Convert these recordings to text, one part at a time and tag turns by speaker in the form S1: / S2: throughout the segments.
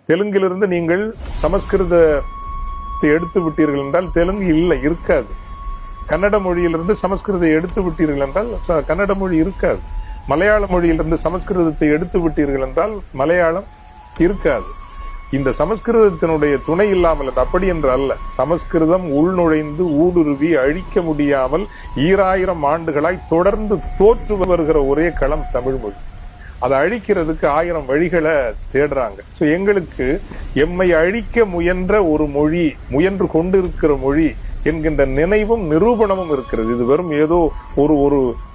S1: தெலுங்கிலிருந்து நீங்கள் சமஸ்கிருதத்தை எடுத்து விட்டீர்கள் என்றால் தெலுங்கு இல்லை, இருக்காது. கன்னட மொழியிலிருந்து சமஸ்கிருதத்தை எடுத்து விட்டீர்கள் என்றால் கன்னட மொழி இருக்காது. மலையாள மொழியிலிருந்து சமஸ்கிருதத்தை எடுத்து விட்டீர்கள் என்றால் மலையாளம் இருக்காது. இந்த சமஸ்கிருதத்தினுடைய துணை இல்லாமல் அப்படி என்று அல்ல. சமஸ்கிருதம் உள்நுழைந்து ஊடுருவி அழிக்க முடியாமல் 2000 ஆண்டுகளாய் தொடர்ந்து தோற்று வருகிற ஒரே களம் தமிழ் மொழி. அதை அழிக்கிறதுக்கு 1000 வழிகளை தேடுறாங்க. சோ எங்களுக்கு எம்மை அழிக்க முயன்ற ஒரு மொழி, முயன்று கொண்டிருக்கிற மொழி என்கின்ற நினைவும் நிரூபணமும் இருக்கிறது. இது வெறும் ஏதோ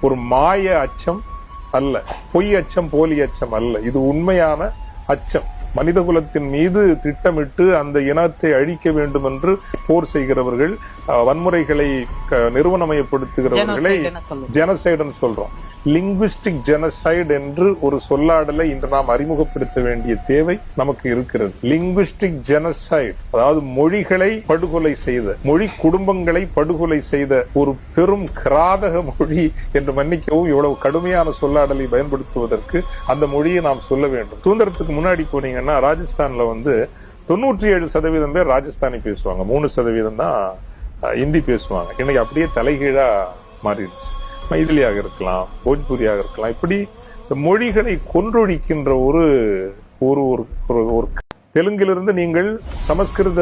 S1: ஒரு மாய அச்சம் அல்ல, பொய் அச்சம், போலி அச்சம் அல்ல. இது உண்மையான அச்சம். மனித குலத்தின் மீது திட்டமிட்டு அந்த இனத்தை அழிக்க வேண்டும் என்று போர் செய்கிறவர்கள், வன்முறைகளை நிறுவனமயப்படுத்துகிறவர்களை ஜெனசைடுன்னு சொல்றோம். லிங்குவிஸ்டிக் ஜெனசைடு என்று ஒரு சொல்லாடலை இன்று நாம் அறிமுகப்படுத்த வேண்டிய தேவை நமக்கு இருக்கிறது. லிங்குவிஸ்டிக் ஜெனசைடு, அதாவது மொழிகளை படுகொலை செய்த, மொழி குடும்பங்களை படுகொலை செய்த ஒரு பெரும் கிராதக மொழி என்று மன்னிக்கவும் இவ்வளவு கடுமையான சொல்லாடலை பயன்படுத்துவதற்கு அந்த மொழியை நாம் சொல்ல வேண்டும். சுதந்திரத்துக்கு முன்னாடி போனீங்கன்னா ராஜஸ்தான்ல 97% பேர் ராஜஸ்தானி பேசுவாங்க, 3% தான் ஹிந்தி பேசுவாங்க. இன்னைக்கு அப்படியே தலைகீழா மாறிடுச்சு. மைதிலியாக இருக்கலாம், போஜ்பூரியாக இருக்கலாம். இப்படி மொழிகளை கொன்றொழிக்கின்ற ஒரு தெலுங்கிலிருந்து நீங்கள் சமஸ்கிருத